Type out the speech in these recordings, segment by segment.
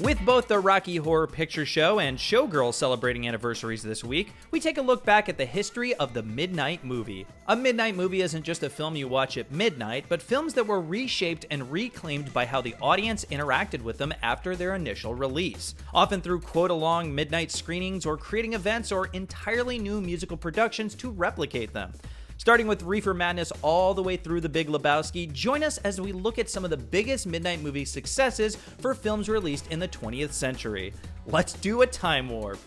With both the Rocky Horror Picture Show and Showgirls celebrating anniversaries this week, we take a look back at the history of the midnight movie. A midnight movie isn't just a film you watch at midnight, but films that were reshaped and reclaimed by how the audience interacted with them after their initial release, often through quote-along midnight screenings or creating events or entirely new musical productions to replicate them. Starting with Reefer Madness all the way through the Big Lebowski, join us as we look at some of the biggest midnight movie successes for films released in the 20th century. Let's do a time warp.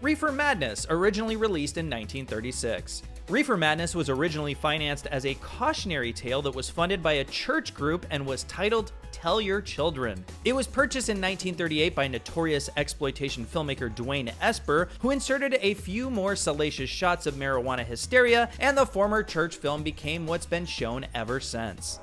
Reefer Madness, originally released in 1936. Reefer Madness was originally financed as a cautionary tale that was funded by a church group and was titled Tell Your Children. It was purchased in 1938 by notorious exploitation filmmaker Dwayne Esper, who inserted a few more salacious shots of marijuana hysteria, and the former church film became what's been shown ever since.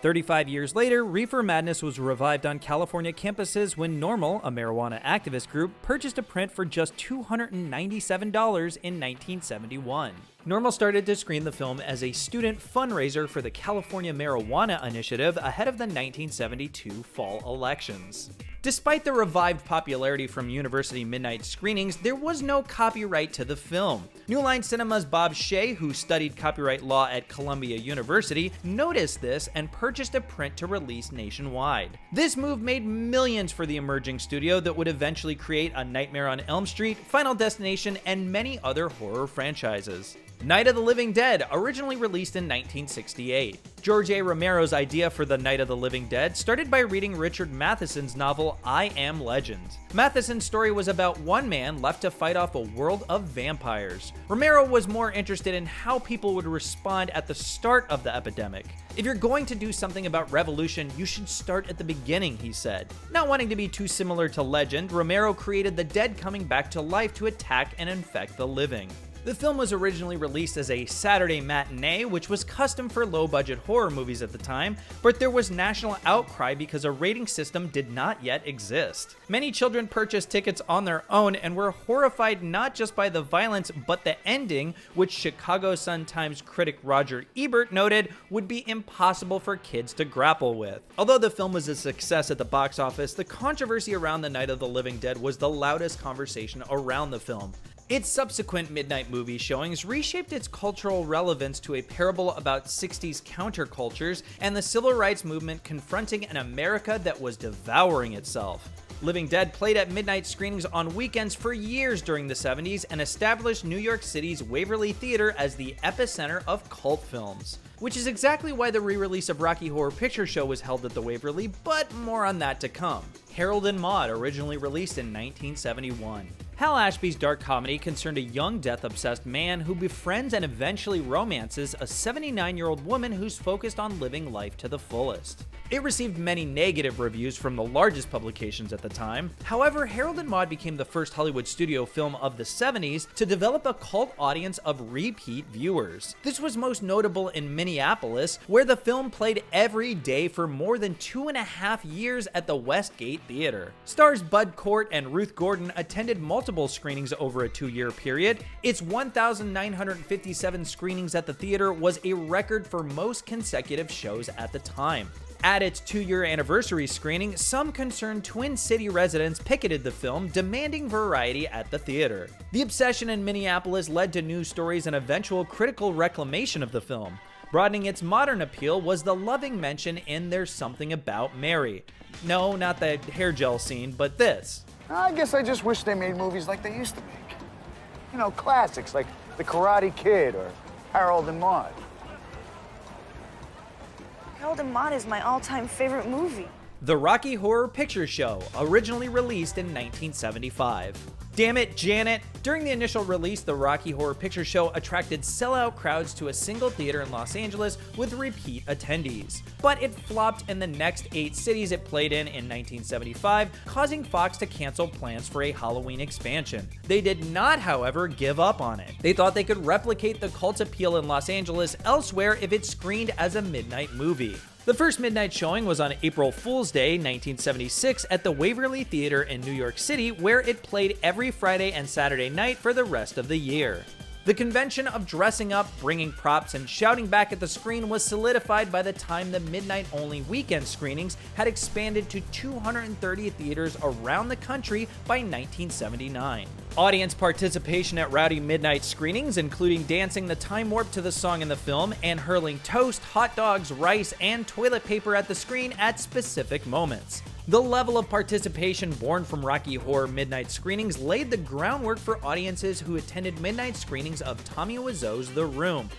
35 years later, Reefer Madness was revived on California campuses when Normal, a marijuana activist group, purchased a print for just $297 in 1971. Normal started to screen the film as a student fundraiser for the California Marijuana Initiative ahead of the 1972 fall elections. Despite the revived popularity from university midnight screenings, there was no copyright to the film. New Line Cinema's Bob Shea, who studied copyright law at Columbia University, noticed this and purchased a print to release nationwide. This move made millions for the emerging studio that would eventually create A Nightmare on Elm Street, Final Destination, and many other horror franchises. Night of the Living Dead, originally released in 1968. George A. Romero's idea for the Night of the Living Dead started by reading Richard Matheson's novel I Am Legend. Matheson's story was about one man left to fight off a world of vampires. Romero was more interested in how people would respond at the start of the epidemic. If you're going to do something about revolution, you should start at the beginning, he said. Not wanting to be too similar to Legend, Romero created the dead coming back to life to attack and infect the living. The film was originally released as a Saturday matinee, which was custom for low-budget horror movies at the time, but there was national outcry because a rating system did not yet exist. Many children purchased tickets on their own and were horrified not just by the violence, but the ending, which Chicago Sun-Times critic Roger Ebert noted would be impossible for kids to grapple with. Although the film was a success at the box office, the controversy around the Night of the Living Dead was the loudest conversation around the film. Its subsequent midnight movie showings reshaped its cultural relevance to a parable about 60s countercultures and the civil rights movement confronting an America that was devouring itself. Living Dead played at midnight screenings on weekends for years during the 70s and established New York City's Waverly Theater as the epicenter of cult films. Which is exactly why the re-release of Rocky Horror Picture Show was held at the Waverly, but more on that to come. Harold and Maude, originally released in 1971. Hal Ashby's dark comedy concerned a young death-obsessed man who befriends and eventually romances a 79-year-old woman who's focused on living life to the fullest. It received many negative reviews from the largest publications at the time. However, Harold and Maude became the first Hollywood studio film of the 70s to develop a cult audience of repeat viewers. This was most notable in Minneapolis, where the film played every day for more than 2.5 years at the Westgate Theater. Stars Bud Cort and Ruth Gordon attended multiple screenings over a 2-year period. Its 1,957 screenings at the theater was a record for most consecutive shows at the time. At its 2-year anniversary screening, some concerned Twin City residents picketed the film, demanding variety at the theater. The obsession in Minneapolis led to news stories and eventual critical reclamation of the film. Broadening its modern appeal was the loving mention in There's Something About Mary. No, not the hair gel scene, but this. I guess I just wish they made movies like they used to make. You know, classics like The Karate Kid or Harold and Maude. Harold and Maude is my all-time favorite movie. The Rocky Horror Picture Show, originally released in 1975. Damn it, Janet! During the initial release, the Rocky Horror Picture Show attracted sellout crowds to a single theater in Los Angeles with repeat attendees. But it flopped in the next 8 cities it played in 1975, causing Fox to cancel plans for a Halloween expansion. They did not, however, give up on it. They thought they could replicate the cult's appeal in Los Angeles elsewhere if it screened as a midnight movie. The first midnight showing was on April Fool's Day, 1976, at the Waverly Theater in New York City, where it played every Friday and Saturday night for the rest of the year. The convention of dressing up, bringing props, and shouting back at the screen was solidified by the time the midnight-only weekend screenings had expanded to 230 theaters around the country by 1979. Audience participation at rowdy midnight screenings, including dancing the time warp to the song in the film and hurling toast, hot dogs, rice, and toilet paper at the screen at specific moments. The level of participation born from Rocky Horror midnight screenings laid the groundwork for audiences who attended midnight screenings of Tommy Wiseau's The Room.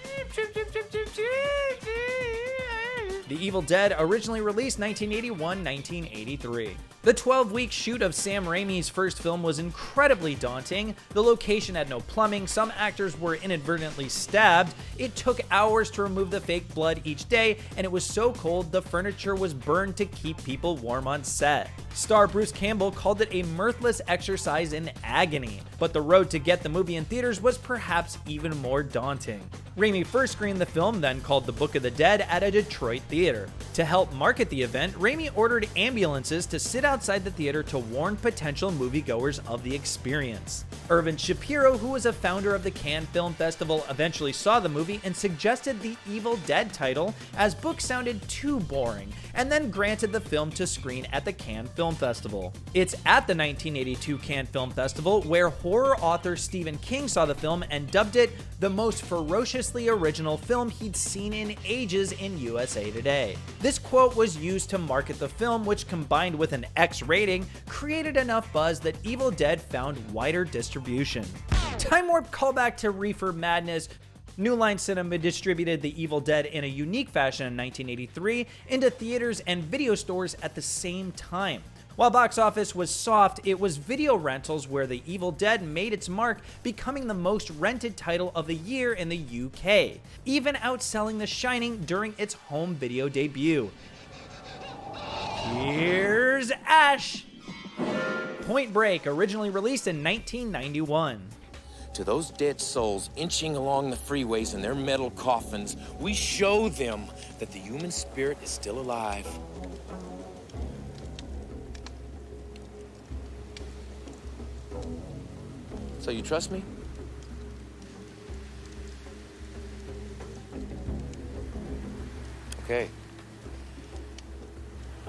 The Evil Dead, originally released 1981-1983. The 12-week shoot of Sam Raimi's first film was incredibly daunting. The location had no plumbing, some actors were inadvertently stabbed, it took hours to remove the fake blood each day, and it was so cold the furniture was burned to keep people warm on set. Star Bruce Campbell called it a mirthless exercise in agony, but the road to get the movie in theaters was perhaps even more daunting. Raimi first screened the film, then called The Book of the Dead, at a Detroit theater. To help market the event, Raimi ordered ambulances to sit outside the theater to warn potential moviegoers of the experience. Irvin Shapiro, who was a founder of the Cannes Film Festival, eventually saw the movie and suggested the Evil Dead title, as books sounded too boring, and then granted the film to screen at the Cannes Film Festival. It's at the 1982 Cannes Film Festival where horror author Stephen King saw the film and dubbed it the most ferociously original film he'd seen in ages in USA Today. This quote was used to market the film, which, combined with an X rating, created enough buzz that Evil Dead found wider distribution. Time warp callback to Reefer Madness. New Line Cinema distributed The Evil Dead in a unique fashion in 1983 into theaters and video stores at the same time. While box office was soft, it was video rentals where The Evil Dead made its mark, becoming the most rented title of the year in the UK, even outselling The Shining during its home video debut. Here's Ash! Point Break, originally released in 1991. To those dead souls inching along the freeways in their metal coffins, we show them that the human spirit is still alive. So you trust me? Okay.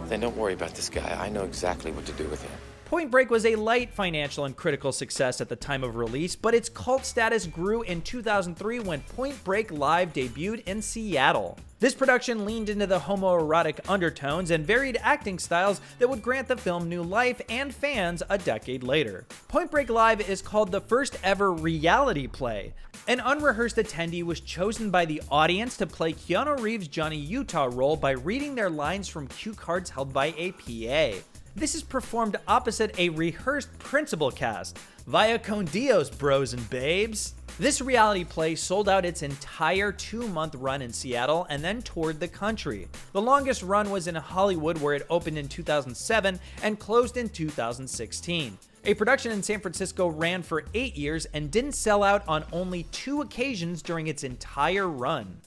Then don't worry about this guy. I know exactly what to do with him. Point Break was a light financial and critical success at the time of release, but its cult status grew in 2003 when Point Break Live debuted in Seattle. This production leaned into the homoerotic undertones and varied acting styles that would grant the film new life and fans a decade later. Point Break Live is called the first ever reality play. An unrehearsed attendee was chosen by the audience to play Keanu Reeves' Johnny Utah role by reading their lines from cue cards held by a PA. This is performed opposite a rehearsed principal cast. Vaya con Dios, bros and babes. This reality play sold out its entire 2-month run in Seattle and then toured the country. The longest run was in Hollywood, where it opened in 2007 and closed in 2016. A production in San Francisco ran for 8 years and didn't sell out on only 2 occasions during its entire run.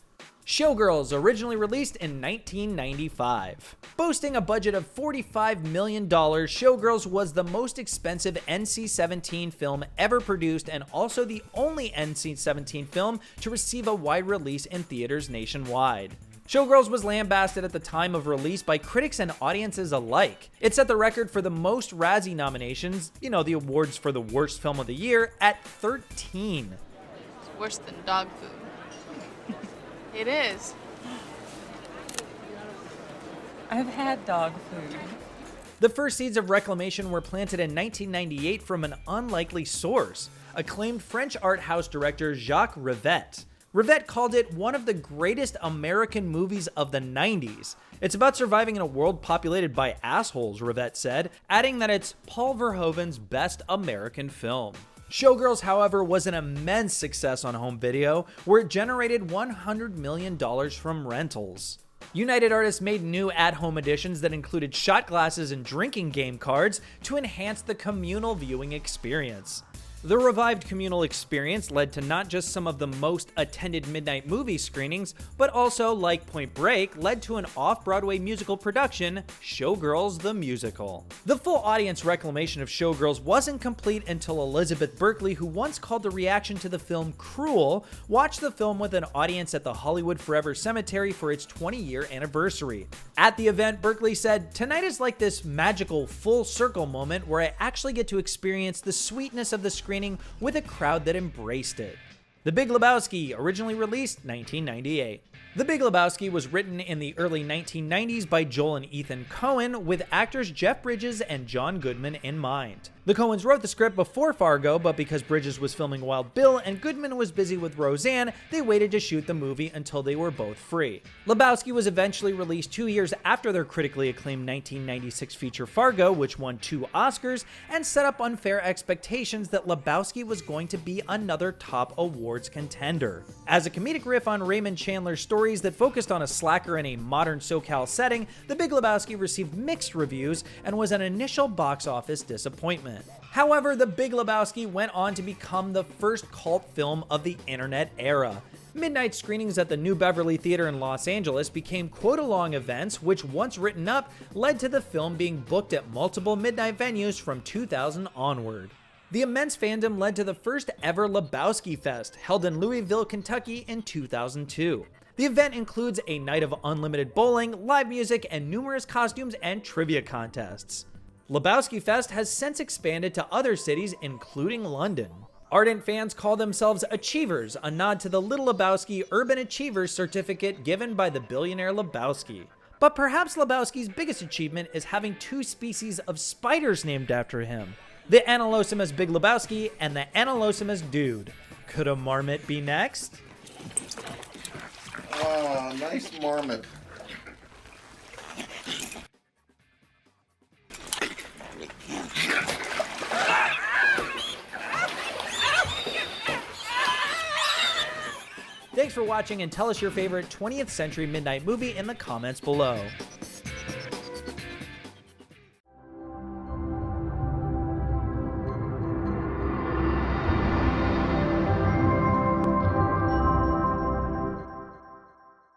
Showgirls, originally released in 1995. Boasting a budget of $45 million, Showgirls was the most expensive NC-17 film ever produced and also the only NC-17 film to receive a wide release in theaters nationwide. Showgirls was lambasted at the time of release by critics and audiences alike. It set the record for the most Razzie nominations, the awards for the worst film of the year, at 13. It's worse than dog food. It is. I've had dog food. The first seeds of reclamation were planted in 1998 from an unlikely source, acclaimed French art house director Jacques Rivette. Rivette called it one of the greatest American movies of the 90s. It's about surviving in a world populated by assholes, Rivette said, adding that it's Paul Verhoeven's best American film. Showgirls, however, was an immense success on home video, where it generated $100 million from rentals. United Artists made new at-home editions that included shot glasses and drinking game cards to enhance the communal viewing experience. The revived communal experience led to not just some of the most attended midnight movie screenings, but also, like Point Break, led to an off-Broadway musical production, Showgirls the Musical. The full audience reclamation of Showgirls wasn't complete until Elizabeth Berkley, who once called the reaction to the film cruel, watched the film with an audience at the Hollywood Forever Cemetery for its 20-year anniversary. At the event, Berkley said, "Tonight is like this magical full circle moment where I actually get to experience the sweetness of the screening with a crowd that embraced it." The Big Lebowski, originally released 1998. The Big Lebowski was written in the early 1990s by Joel and Ethan Coen, with actors Jeff Bridges and John Goodman in mind. The Coens wrote the script before Fargo, but because Bridges was filming Wild Bill and Goodman was busy with Roseanne, they waited to shoot the movie until they were both free. Lebowski was eventually released 2 years after their critically acclaimed 1996 feature Fargo, which won 2 Oscars, and set up unfair expectations that Lebowski was going to be another top awards contender. As a comedic riff on Raymond Chandler's stories that focused on a slacker in a modern SoCal setting, The Big Lebowski received mixed reviews and was an initial box office disappointment. However, The Big Lebowski went on to become the first cult film of the internet era. Midnight screenings at the New Beverly Theater in Los Angeles became quote-along events, which, once written up, led to the film being booked at multiple midnight venues from 2000 onward. The immense fandom led to the first ever Lebowski Fest, held in Louisville, Kentucky in 2002. The event includes a night of unlimited bowling, live music, and numerous costumes and trivia contests. Lebowski Fest has since expanded to other cities, including London. Ardent fans call themselves Achievers, a nod to the Little Lebowski Urban Achievers certificate given by the billionaire Lebowski. But perhaps Lebowski's biggest achievement is having 2 species of spiders named after him: the Anulosamus Big Lebowski and the Anulosamus Dude. Could a marmot be next? Oh, nice marmot. Thanks for watching, and tell us your favorite 20th century midnight movie in the comments below.